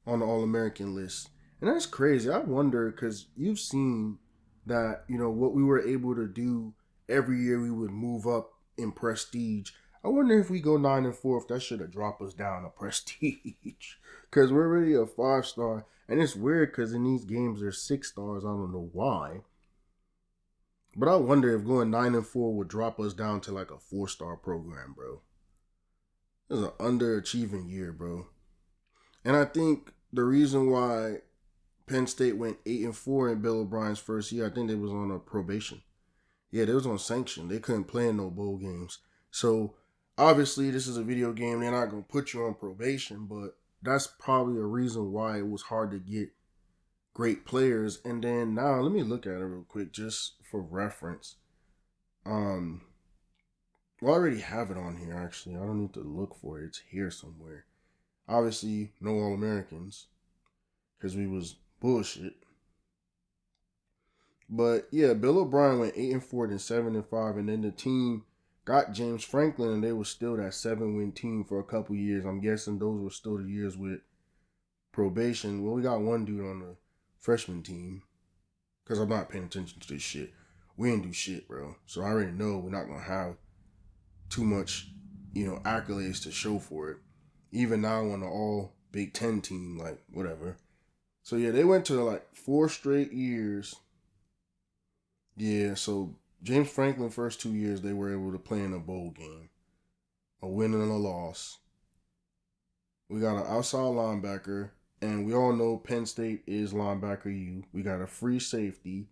on the All-American list. And that's crazy. I wonder, because you've seen that, what we were able to do every year, we would move up in prestige. I wonder if we go 9-4, if that should have dropped us down to prestige. Because we're already a 5-star. And it's weird because in these games, there's 6 stars. I don't know why. But I wonder if going 9-4 would drop us down to like a 4-star program, bro. It was an underachieving year, bro. And I think the reason why Penn State went 8-4 in Bill O'Brien's first year, I think they was on a probation. Yeah, they was on sanction. They couldn't play in no bowl games. So obviously this is a video game. They're not gonna put you on probation, but that's probably a reason why it was hard to get great players. And then now let me look at it real quick just for reference. Well, I already have it on here actually. I don't need to look for it. It's here somewhere. Obviously, no All-Americans because we was bullshit. But yeah, Bill O'Brien went 8-4 then 7-5, and then the team got James Franklin, and they were still that 7-win team for a couple years. I'm guessing those were still the years with probation. Well, we got one dude on the freshman team because I'm not paying attention to this shit. We didn't do shit, bro. So I already know we're not gonna have too much, accolades to show for it. Even now on the all Big Ten team, like whatever. So yeah, they went to like 4 straight years. Yeah, so James Franklin first 2 years they were able to play in a bowl game, a win and a loss. We got an outside linebacker, and we all know Penn State is linebacker U. We got a free safety.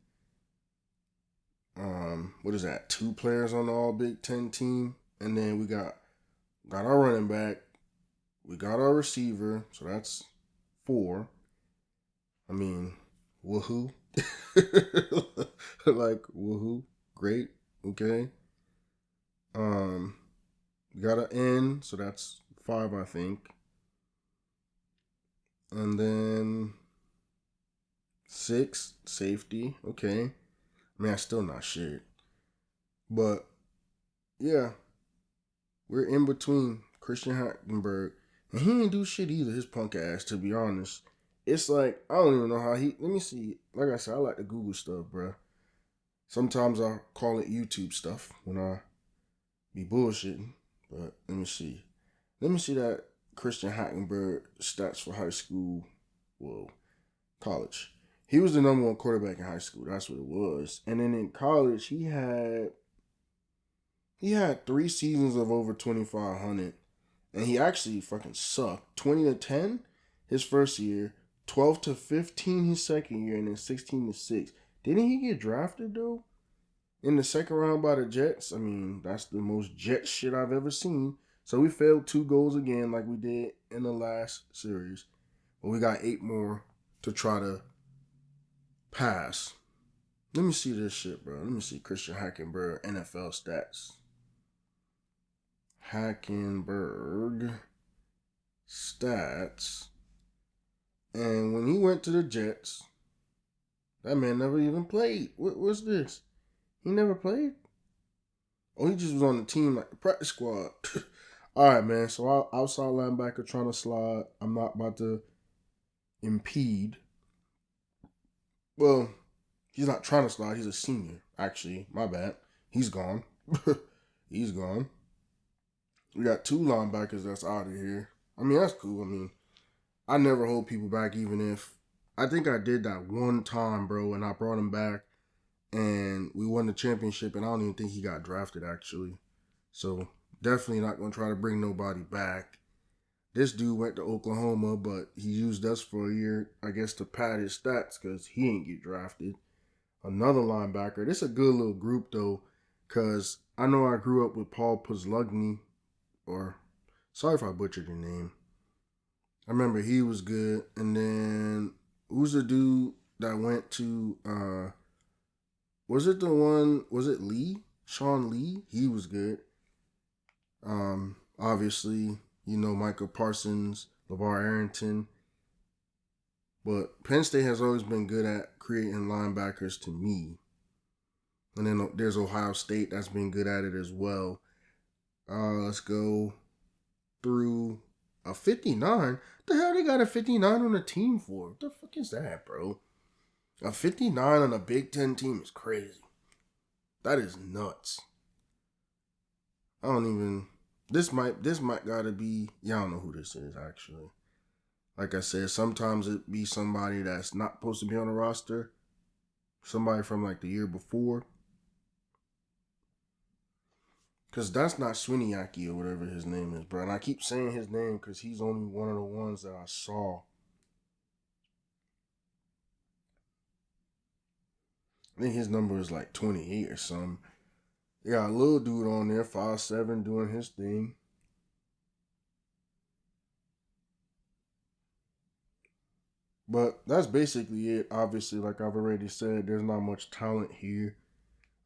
What is that? 2 players on the all Big Ten team, and then we got our running back. We got our receiver, so that's 4. I mean, woohoo. Like, woohoo. Great. Okay. We got an N, so that's 5, I think. And then 6, safety. Okay. I mean, that's still not shit. But, yeah. We're in between Christian Hackenberg. And he didn't do shit either, his punk ass, to be honest. It's like, I don't even know how let me see. Like I said, I like to Google stuff, bro. Sometimes I call it YouTube stuff when I be bullshitting. But let me see. Let me see that Christian Hackenberg stats for high school. Whoa, college. He was the number 1 quarterback in high school. That's what it was. And then in college, he had 3 seasons of over 2,500. And he actually fucking sucked. 20-10 his first year, 12-15 his second year, and then 16-6. Didn't he get drafted though? In the second round by the Jets? I mean, that's the most Jet shit I've ever seen. So we failed 2 goals again like we did in the last series. But we got 8 more to try to pass. Let me see this shit, bro. Let me see Christian Hackenberg NFL stats. Hackenberg stats. And when he went to the Jets, that man never even played. What's this? He never played? Oh, he just was on the team like the practice squad. All right, man. So outside linebacker trying to slide. I'm not about to impede. Well, he's not trying to slide. He's a senior, actually. My bad. He's gone. He's gone. We got 2 linebackers that's out of here. I mean, that's cool. I mean, I never hold people back, even if I think I did that one time, bro, and I brought him back and we won the championship, and I don't even think he got drafted, actually. So definitely not going to try to bring nobody back. This dude went to Oklahoma, but he used us for a year, I guess, to pad his stats because he ain't get drafted. Another linebacker. This is a good little group, though, because I know I grew up with Paul Posluszny, or sorry if I butchered your name. I remember he was good. And then who's the dude that went to was it Lee? Sean Lee? He was good. Obviously, Michael Parsons, LeVar Arrington. But Penn State has always been good at creating linebackers to me. And then there's Ohio State that's been good at it as well. Let's go through a 59. The hell they got a 59 on a team for? What the fuck is that, bro? A 59 on a Big Ten team is crazy. That is nuts. I don't even. This might gotta be. Yeah, I don't know who this is actually. Like I said, sometimes it be somebody that's not supposed to be on the roster. Somebody from like the year before. Because that's not Swiniaki or whatever his name is, bro. And I keep saying his name because he's only one of the ones that I saw. I think his number is like 28 or something. They got a little dude on there, 5'7", doing his thing. But that's basically it. Obviously, like I've already said, there's not much talent here.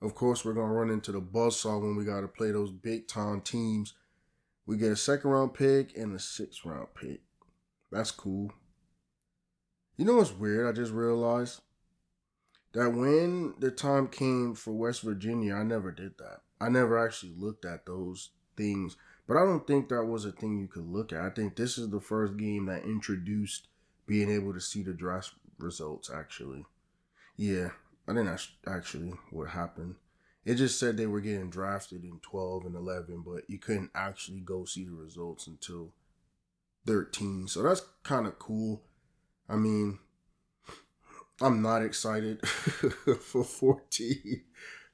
Of course, we're going to run into the buzzsaw when we got to play those big-time teams. We get a second-round pick and a sixth-round pick. That's cool. You know what's weird? I just realized that when the time came for West Virginia, I never did that. I never actually looked at those things. But I don't think that was a thing you could look at. I think this is the first game that introduced being able to see the draft results, actually. Yeah, I think that's actually what happened. It just said they were getting drafted in 12 and 11, but you couldn't actually go see the results until 13. So that's kind of cool. I mean, I'm not excited for 14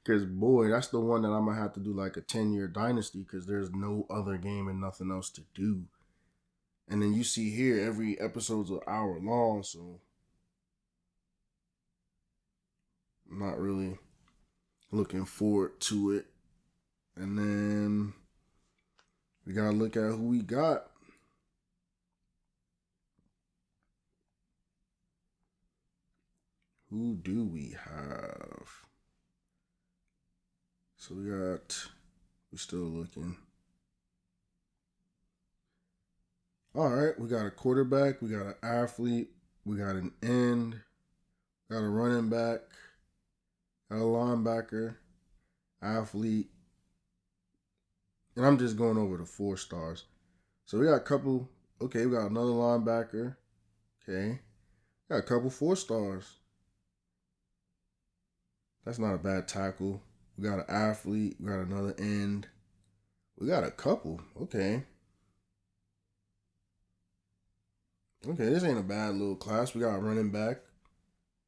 because, boy, that's the one that I'm going to have to do like a 10-year dynasty because there's no other game and nothing else to do. And then you see here, every episode's an hour long, so I'm not really looking forward to it. And then we got to look at who we got. Who do we have? So we're still looking. All right, we got a quarterback, we got an athlete, we got an end, got a running back, got a linebacker, athlete, and I'm just going over the 4 stars. So we got a couple, okay, we got another linebacker, okay, got a couple 4 stars. That's not a bad tackle. We got an athlete, we got another end, we got a couple, okay. Okay, this ain't a bad little class. We got a running back.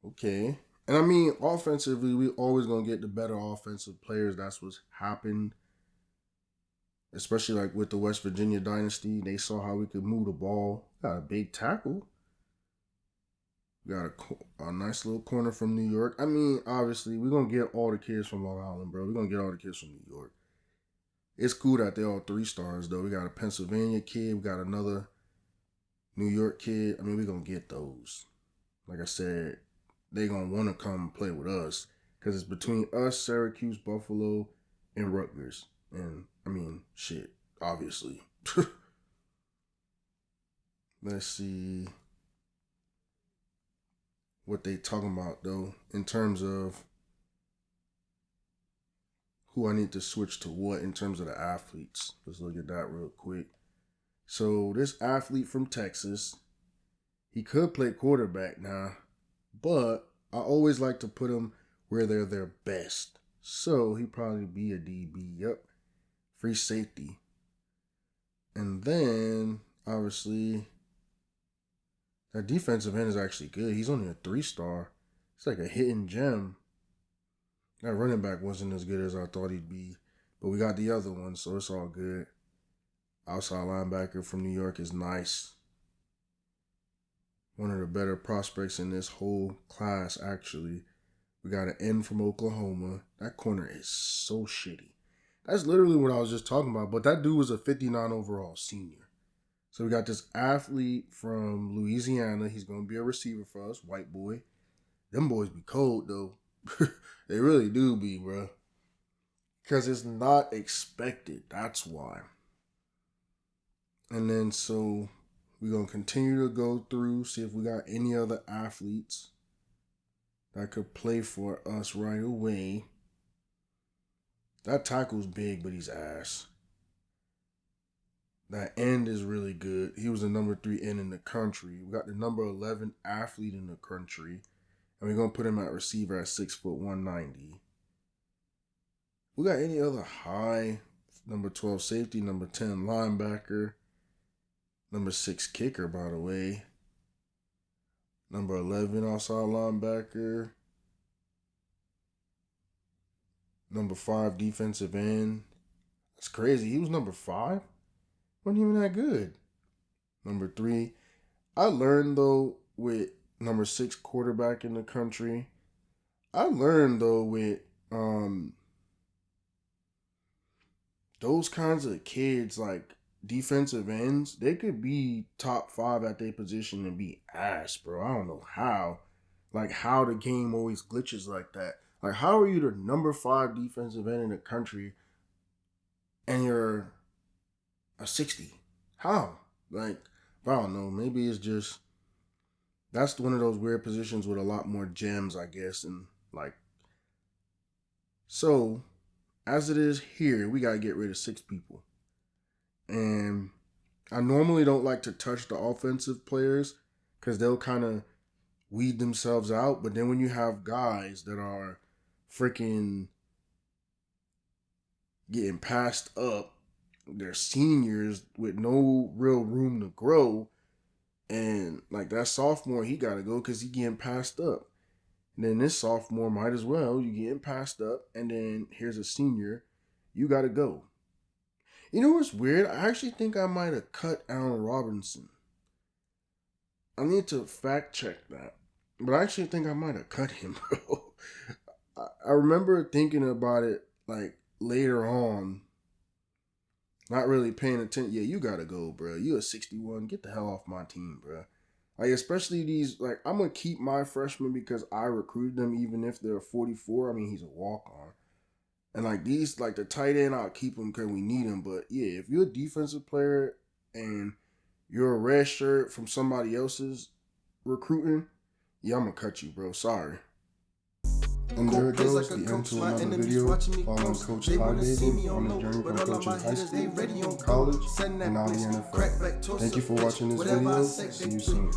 Okay. And I mean, offensively, we always going to get the better offensive players. That's what's happened. Especially like with the West Virginia Dynasty. They saw how we could move the ball. Got a big tackle. We got a nice little corner from New York. I mean, obviously, we're going to get all the kids from Long Island, bro. We're going to get all the kids from New York. It's cool that they're all 3 stars, though. We got a Pennsylvania kid. We got another New York kid. I mean, we're going to get those. Like I said, they're going to want to come play with us because it's between us, Syracuse, Buffalo, and Rutgers. And, I mean, shit, obviously. Let's see what they talking about, though, in terms of who I need to switch to what in terms of the athletes. Let's look at that real quick. So this athlete from Texas, he could play quarterback now, but I always like to put him where they're their best. So he'd probably be a DB. Yep. Free safety. And then, obviously, that defensive end is actually good. He's only a 3-star. It's like a hidden gem. That running back wasn't as good as I thought he'd be. But we got the other one, so it's all good. Outside linebacker from New York is nice. One of the better prospects in this whole class, actually. We got an end from Oklahoma. That corner is so shitty. That's literally what I was just talking about. But that dude was a 59 overall senior. So we got this athlete from Louisiana. He's going to be a receiver for us, white boy. Them boys be cold, though. They really do be, bro. Because it's not expected. That's why. And then so we're going to continue to go through, see if we got any other athletes that could play for us right away. That tackle's big, but he's ass. That end is really good. He was the number 3 end in the country. We got the number 11 athlete in the country. And we're going to put him at receiver at 6 foot 190. We got any other high? Number 12 safety, number 10 linebacker, number 6 kicker, by the way. Number 11 outside linebacker. Number 5 defensive end. That's crazy. He was number 5? Wasn't even that good. Number 3. I learned, though, with number 6 quarterback in the country. I learned, though, with those kinds of kids, like defensive ends, they could be top 5 at their position and be ass, bro. I don't know how. Like, how the game always glitches like that. Like, how are you the number 5 defensive end in the country and you're a 60? How? Like, I don't know. Maybe it's just, that's one of those weird positions with a lot more gems, I guess. And, like, so, as it is here, we got to get rid of 6 people. And I normally don't like to touch the offensive players because they'll kind of weed themselves out. But then when you have guys that are freaking getting passed up, they're seniors with no real room to grow. And like that sophomore, he got to go because he getting passed up. And then this sophomore might as well. You getting passed up. And then here's a senior. You got to go. You know what's weird? I actually think I might have cut Allen Robinson. I need to fact check that. But I actually think I might have cut him, bro. I remember thinking about it like later on. Not really paying attention. Yeah, you got to go, bro. You a 61. Get the hell off my team, bro. Like, especially these, like, I'm going to keep my freshmen because I recruited them even if they're 44. I mean, he's a walk-on. And, like, these, like, the tight end, I'll keep him because we need him. But, yeah, if you're a defensive player and you're a red shirt from somebody else's recruiting, yeah, I'm going to cut you, bro. Sorry. And there it goes, the end to another video following Coach Baby on the journey from coaching high school, college, and now the NFL. Thank you for watching this video. See you soon.